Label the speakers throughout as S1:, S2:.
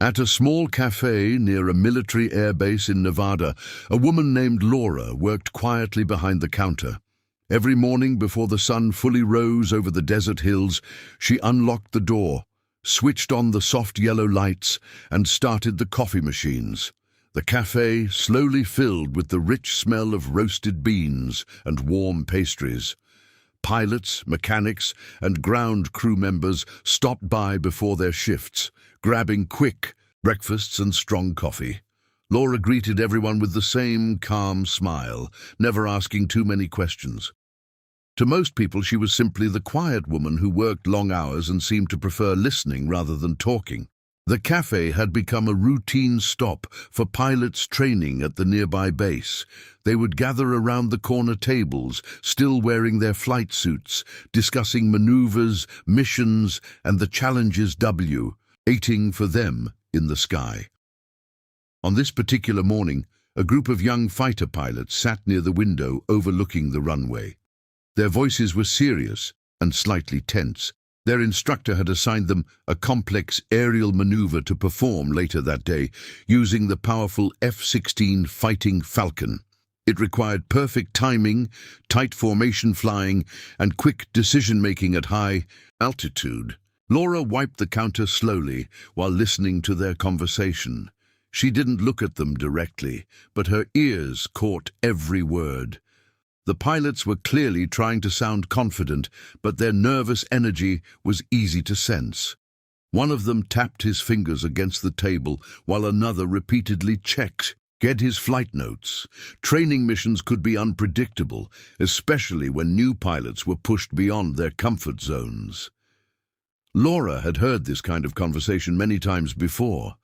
S1: At a small café near a military airbase in Nevada, a woman named Laura worked quietly behind the counter. Every morning before the sun fully rose over the desert hills, she unlocked the door, switched on the soft yellow lights, and started the coffee machines. The café slowly filled with the rich smell of roasted beans and warm pastries. Pilots, mechanics, and ground crew members stopped by before their shifts, grabbing quick breakfasts and strong coffee. Laura greeted everyone with the same calm smile, never asking too many questions. To most people, she was simply the quiet woman who worked long hours and seemed to prefer listening rather than talking. The cafe had become a routine stop for pilots training at the nearby base. They would gather around the corner tables, still wearing their flight suits, discussing maneuvers, missions, and the challenges waiting for them in the sky. On this particular morning, a group of young fighter pilots sat near the window overlooking the runway. Their voices were serious and slightly tense. Their instructor had assigned them a complex aerial maneuver to perform later that day, using the powerful F-16 Fighting Falcon. It required perfect timing, tight formation flying, and quick decision-making at high altitude. Laura wiped the counter slowly while listening to their conversation. She didn't look at them directly, but her ears caught every word. The pilots were clearly trying to sound confident, but their nervous energy was easy to sense. One of them tapped his fingers against the table, while another repeatedly checked his flight notes. Training missions could be unpredictable, especially when new pilots were pushed beyond their comfort zones. Laura had heard this kind of conversation many times before.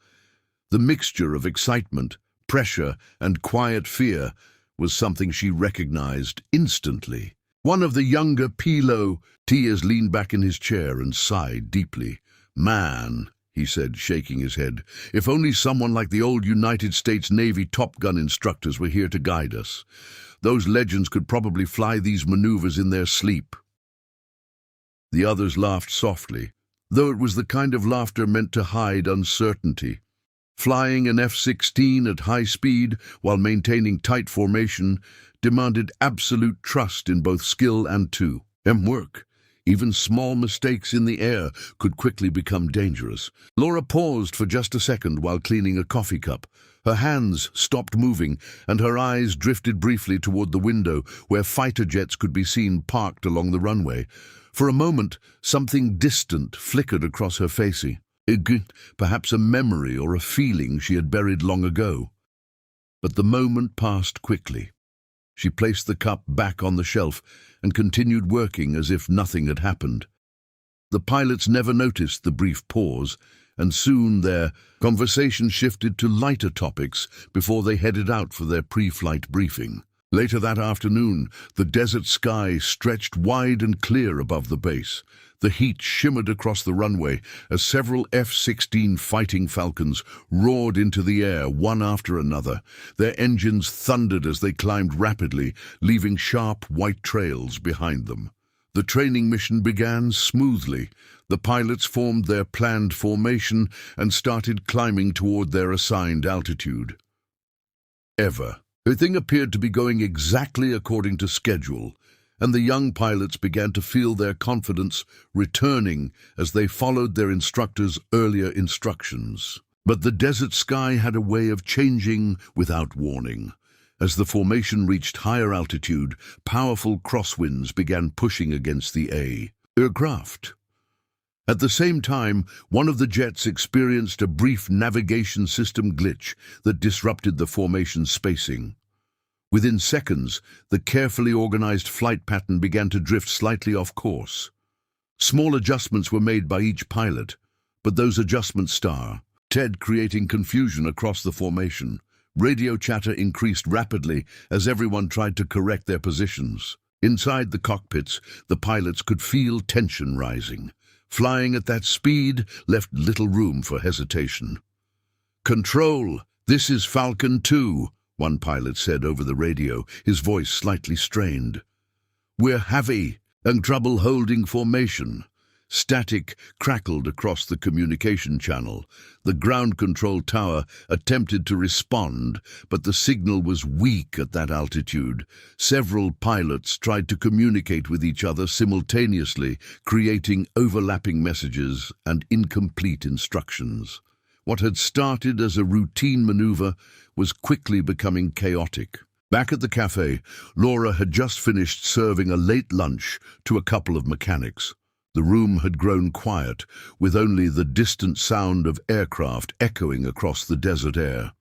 S1: The mixture of excitement, pressure, and quiet fear was something she recognized instantly. One of the younger pilots leaned back in his chair and sighed deeply. "Man," he said, shaking his head, "if only someone like the old United States Navy Top Gun instructors were here to guide us. Those legends could probably fly these maneuvers in their sleep." The others laughed softly, though it was the kind of laughter meant to hide uncertainty. Flying an F-16 at high speed while maintaining tight formation demanded absolute trust in both skill and teamwork. Even small mistakes in the air could quickly become dangerous. Laura paused for just a second while cleaning a coffee cup. Her hands stopped moving, and her eyes drifted briefly toward the window where fighter jets could be seen parked along the runway. For a moment, something distant flickered across her face. Perhaps a memory or a feeling she had buried long ago. But the moment passed quickly. She placed the cup back on the shelf and continued working as if nothing had happened. The pilots never noticed the brief pause, and soon their conversation shifted to lighter topics before they headed out for their pre-flight briefing. Later that afternoon, the desert sky stretched wide and clear above the base. The heat shimmered across the runway as several F-16 Fighting Falcons roared into the air one after another. Their engines thundered as they climbed rapidly, leaving sharp white trails behind them. The training mission began smoothly. The pilots formed their planned formation and started climbing toward their assigned altitude. Everything appeared to be going exactly according to schedule, and the young pilots began to feel their confidence returning as they followed their instructor's earlier instructions. But the desert sky had a way of changing without warning. As the formation reached higher altitude, powerful crosswinds began pushing against the aircraft. At the same time, one of the jets experienced a brief navigation system glitch that disrupted the formation's spacing. Within seconds, the carefully organized flight pattern began to drift slightly off course. Small adjustments were made by each pilot, but those adjustments started creating confusion across the formation. Radio chatter increased rapidly as everyone tried to correct their positions. Inside the cockpits, the pilots could feel tension rising. Flying at that speed left little room for hesitation. "Control, this is Falcon 2, one pilot said over the radio, his voice slightly strained. "We're having trouble holding formation. Static crackled across the communication channel. The ground control tower attempted to respond, but the signal was weak at that altitude. Several pilots tried to communicate with each other simultaneously, creating overlapping messages and incomplete instructions. What had started as a routine maneuver was quickly becoming chaotic. Back at the cafe, Laura had just finished serving a late lunch to a couple of mechanics. The room had grown quiet, with only the distant sound of aircraft echoing across the desert air.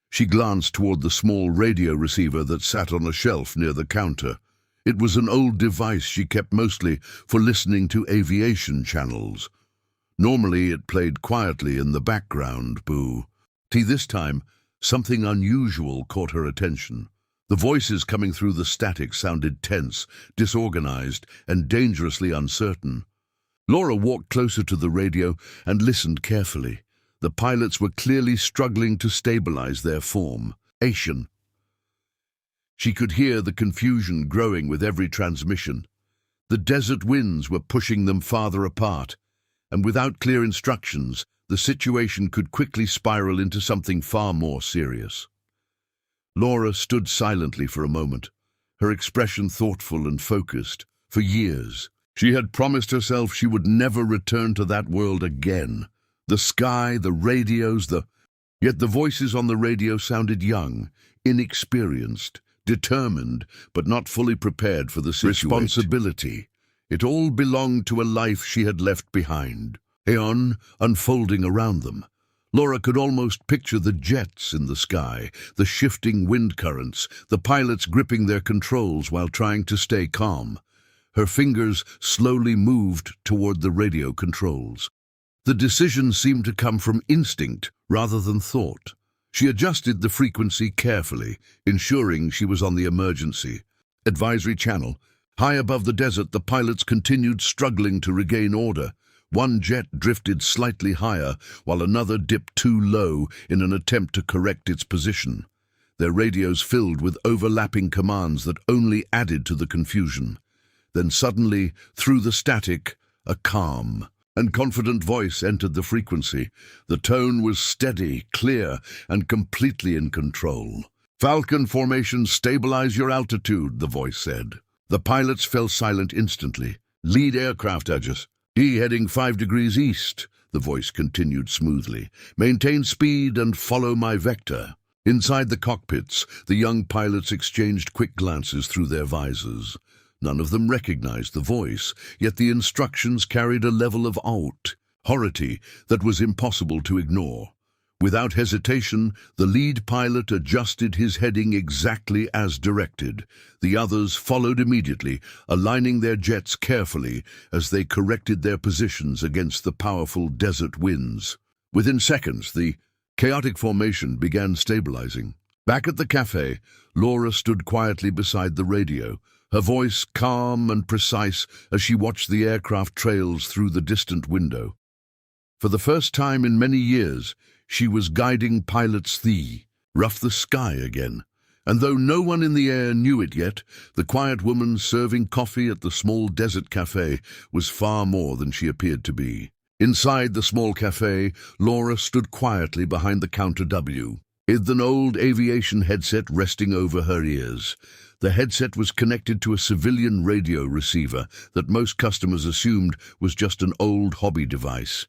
S1: She glanced toward the small radio receiver that sat on a shelf near the counter. It was an old device she kept mostly for listening to aviation channels. Normally it played quietly in the background, boo. This time, something unusual caught her attention. The voices coming through the static sounded tense, disorganized, and dangerously uncertain. Laura walked closer to the radio and listened carefully. The pilots were clearly struggling to stabilize their formation. She could hear the confusion growing with every transmission. The desert winds were pushing them farther apart, and without clear instructions, the situation could quickly spiral into something far more serious. Laura stood silently for a moment, her expression thoughtful and focused. For years, she had promised herself she would never return to that world again. The sky, the radios, Yet the voices on the radio sounded young, inexperienced, determined, but not fully prepared for the situation. Responsibility. It all belonged to a life she had left behind. Aeon unfolding around them. Laura could almost picture the jets in the sky, the shifting wind currents, the pilots gripping their controls while trying to stay calm. Her fingers slowly moved toward the radio controls. The decision seemed to come from instinct rather than thought. She adjusted the frequency carefully, ensuring she was on the emergency advisory channel. High above the desert, the pilots continued struggling to regain order. One jet drifted slightly higher, while another dipped too low in an attempt to correct its position. Their radios filled with overlapping commands that only added to the confusion. Then suddenly, through the static, a calm and confident voice entered the frequency. The tone was steady, clear, and completely in control. "Falcon formation, stabilize your altitude," the voice said. The pilots fell silent instantly. "Lead aircraft edges. Heading 5 degrees east," the voice continued smoothly. "Maintain speed and follow my vector." Inside the cockpits, the young pilots exchanged quick glances through their visors. None of them recognized the voice, yet the instructions carried a level of authority that was impossible to ignore. Without hesitation, the lead pilot adjusted his heading exactly as directed. The others followed immediately, aligning their jets carefully as they corrected their positions against the powerful desert winds. Within seconds, the chaotic formation began stabilizing. Back at the cafe, Laura stood quietly beside the radio, her voice calm and precise as she watched the aircraft trails through the distant window. For the first time in many years, she was guiding pilots rough the sky again. And though no one in the air knew it yet, the quiet woman serving coffee at the small desert cafe was far more than she appeared to be. Inside the small cafe, Laura stood quietly behind the counter with an old aviation headset resting over her ears. The headset was connected to a civilian radio receiver that most customers assumed was just an old hobby device.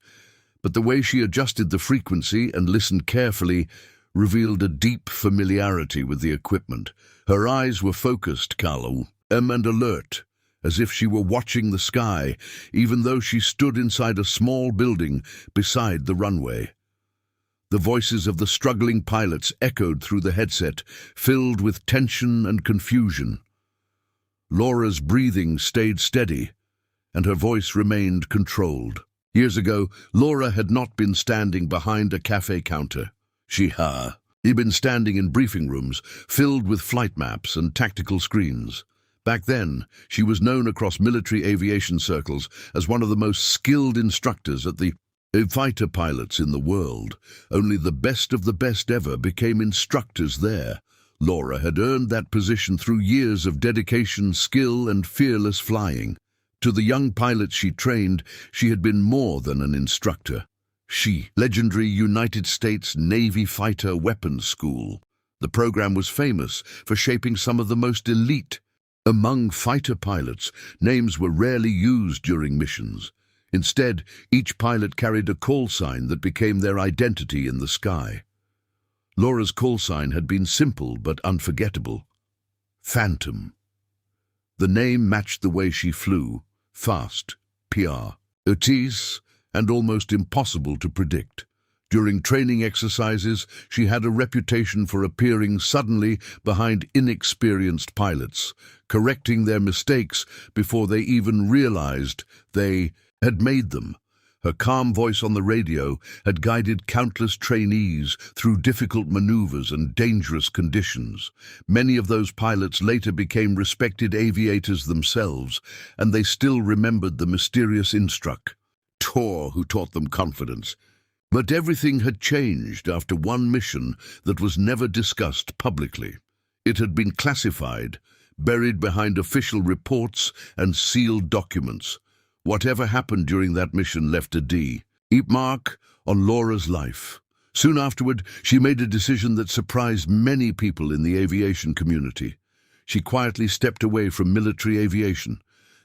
S1: But the way she adjusted the frequency and listened carefully revealed a deep familiarity with the equipment. Her eyes were focused, calm, and alert, as if she were watching the sky, even though she stood inside a small building beside the runway. The voices of the struggling pilots echoed through the headset, filled with tension and confusion. Laura's breathing stayed steady, and her voice remained controlled. Years ago, Laura had not been standing behind a cafe counter. She had been standing in briefing rooms filled with flight maps and tactical screens. Back then, she was known across military aviation circles as one of the most skilled instructors at the fighter pilots in the world. Only the best of the best ever became instructors there. Laura had earned that position through years of dedication, skill, and fearless flying. To the young pilots she trained, she had been more than an instructor. She, legendary United States Navy Fighter Weapons School. The program was famous for shaping some of the most elite. Among fighter pilots, names were rarely used during missions. Instead, each pilot carried a call sign that became their identity in the sky. Laura's call sign had been simple but unforgettable. Phantom. The name matched the way she flew, fast, kiya, airbase, and almost impossible to predict. During training exercises, she had a reputation for appearing suddenly behind inexperienced pilots, correcting their mistakes before they even realized they had made them. Her calm voice on the radio had guided countless trainees through difficult maneuvers and dangerous conditions. Many of those pilots later became respected aviators themselves, and they still remembered the mysterious instructor who taught them confidence. But everything had changed after one mission that was never discussed publicly. It had been classified, buried behind official reports and sealed documents. Whatever happened during that mission left a deep mark on Laura's life. Soon afterward, she made a decision that surprised many people in the aviation community. She quietly stepped away from military aviation.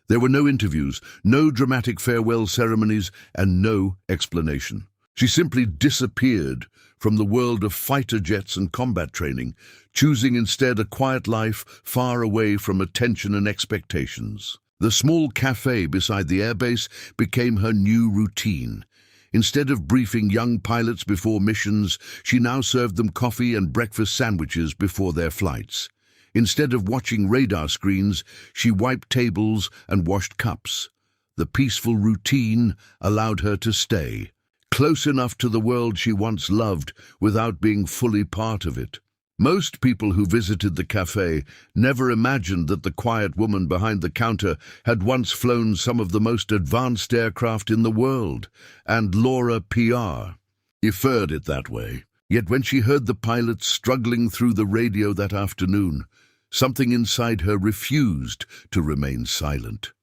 S1: There were no interviews, no dramatic farewell ceremonies, and no explanation. She simply disappeared from the world of fighter jets and combat training, choosing instead a quiet life far away from attention and expectations. The small café beside the airbase became her new routine. Instead of briefing young pilots before missions, she now served them coffee and breakfast sandwiches before their flights. Instead of watching radar screens, she wiped tables and washed cups. The peaceful routine allowed her to stay close enough to the world she once loved without being fully part of it. Most people who visited the café never imagined that the quiet woman behind the counter had once flown some of the most advanced aircraft in the world, and Laura PR preferred it that way. Yet when she heard the pilots struggling through the radio that afternoon, something inside her refused to remain silent.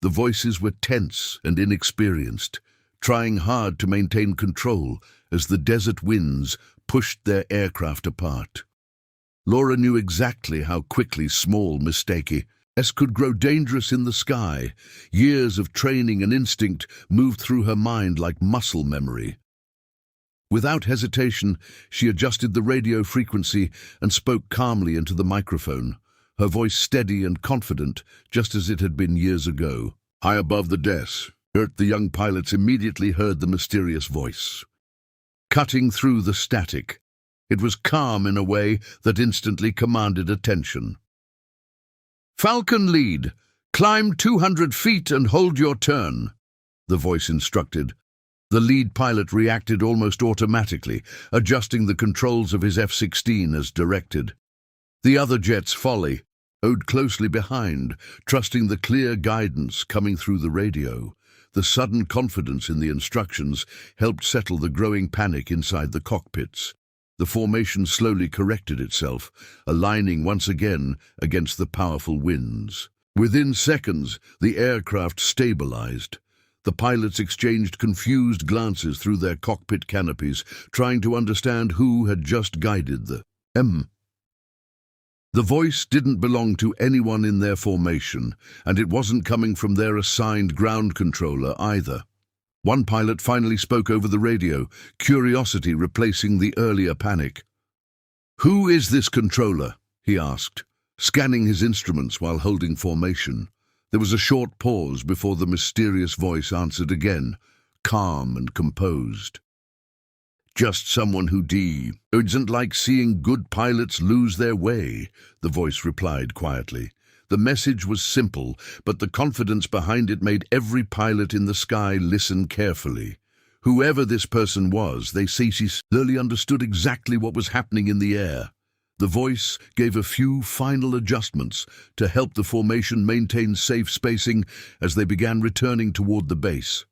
S1: The voices were tense and inexperienced, trying hard to maintain control as the desert winds pushed their aircraft apart. Laura knew exactly how quickly small mistakes could grow dangerous in the sky. Years of training and instinct moved through her mind like muscle memory. Without hesitation, she adjusted the radio frequency and spoke calmly into the microphone, her voice steady and confident, just as it had been years ago. High above the desk, the young pilots immediately heard the mysterious voice. Cutting through the static, it was calm in a way that instantly commanded attention. "Falcon lead, climb 200 feet and hold your turn," the voice instructed. The lead pilot reacted almost automatically, adjusting the controls of his F-16 as directed. The other jets followed closely behind, trusting the clear guidance coming through the radio. The sudden confidence in the instructions helped settle the growing panic inside the cockpits. The formation slowly corrected itself, aligning once again against the powerful winds. Within seconds, the aircraft stabilized. The pilots exchanged confused glances through their cockpit canopies, trying to understand who had just guided the The voice didn't belong to anyone in their formation, and it wasn't coming from their assigned ground controller either. One pilot finally spoke over the radio, curiosity replacing the earlier panic. "Who is this controller?" he asked, scanning his instruments while holding formation. There was a short pause before the mysterious voice answered again, calm and composed. "Just someone who doesn't like seeing good pilots lose their way," the voice replied quietly. The message was simple, but the confidence behind it made every pilot in the sky listen carefully. Whoever this person was, they slowly understood exactly what was happening in the air. The voice gave a few final adjustments to help the formation maintain safe spacing as they began returning toward the base.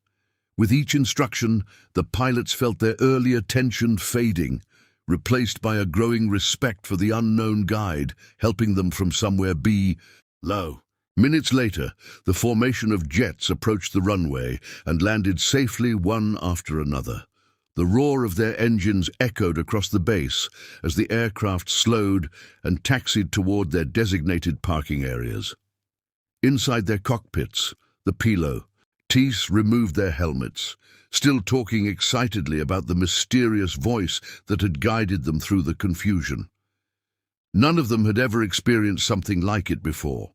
S1: With each instruction, the pilots felt their earlier tension fading, replaced by a growing respect for the unknown guide, helping them from somewhere below. Minutes later, the formation of jets approached the runway and landed safely one after another. The roar of their engines echoed across the base as the aircraft slowed and taxied toward their designated parking areas. Inside their cockpits, the pilots removed their helmets, still talking excitedly about the mysterious voice that had guided them through the confusion. None of them had ever experienced something like it before.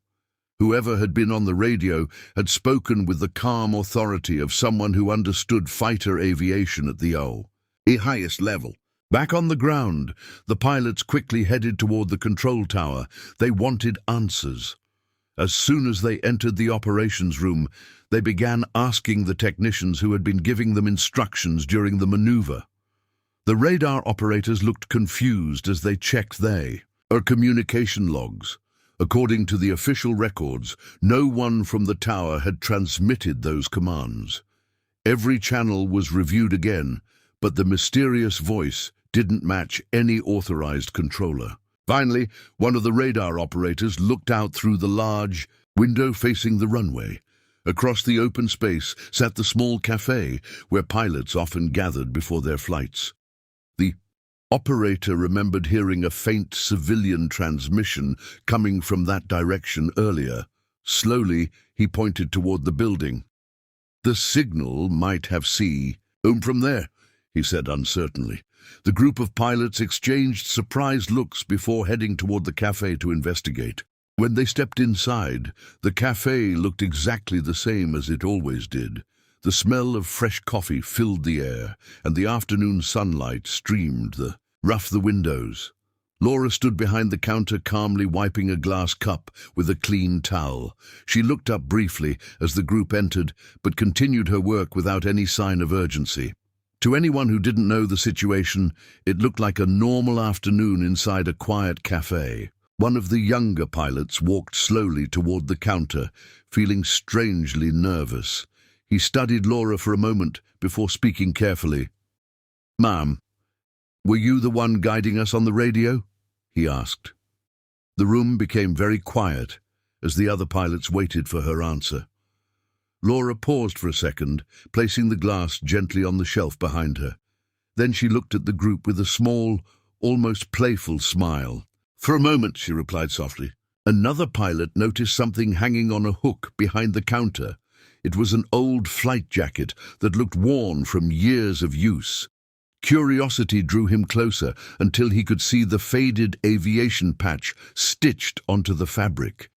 S1: Whoever had been on the radio had spoken with the calm authority of someone who understood fighter aviation at the highest level. Back on the ground, the pilots quickly headed toward the control tower. They wanted answers. As soon as they entered the operations room, they began asking the technicians who had been giving them instructions during the maneuver. The radar operators looked confused as they checked their communication logs. According to the official records, no one from the tower had transmitted those commands. Every channel was reviewed again, but the mysterious voice didn't match any authorized controller. Finally, one of the radar operators looked out through the large window facing the runway. Across the open space sat the small café where pilots often gathered before their flights. The operator remembered hearing a faint civilian transmission coming from that direction earlier. Slowly, he pointed toward the building. The signal might have from there, he said uncertainly. The group of pilots exchanged surprised looks before heading toward the café to investigate. When they stepped inside, the café looked exactly the same as it always did. The smell of fresh coffee filled the air, and the afternoon sunlight streamed rough the windows. Laura stood behind the counter calmly wiping a glass cup with a clean towel. She looked up briefly as the group entered, but continued her work without any sign of urgency. To anyone who didn't know the situation, it looked like a normal afternoon inside a quiet café. One of the younger pilots walked slowly toward the counter, feeling strangely nervous. He studied Laura for a moment before speaking carefully. "Ma'am, were you the one guiding us on the radio?" he asked. The room became very quiet as the other pilots waited for her answer. Laura paused for a second, placing the glass gently on the shelf behind her. Then she looked at the group with a small, almost playful smile. "For a moment," she replied softly. Another pilot noticed something hanging on a hook behind the counter. It was an old flight jacket that looked worn from years of use. Curiosity drew him closer until he could see the faded aviation patch stitched onto the fabric.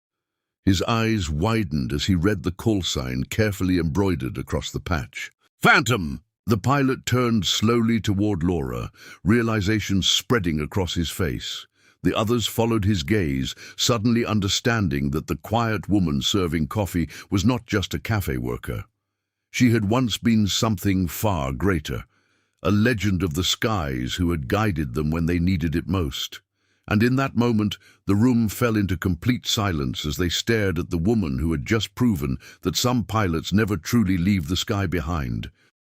S1: His eyes widened as he read the call sign carefully embroidered across the patch. "Phantom!" The pilot turned slowly toward Laura, realization spreading across his face. The others followed his gaze, suddenly understanding that the quiet woman serving coffee was not just a cafe worker. She had once been something far greater, a legend of the skies who had guided them when they needed it most. And in that moment, the room fell into complete silence as they stared at the woman who had just proven that some pilots never truly leave the sky behind.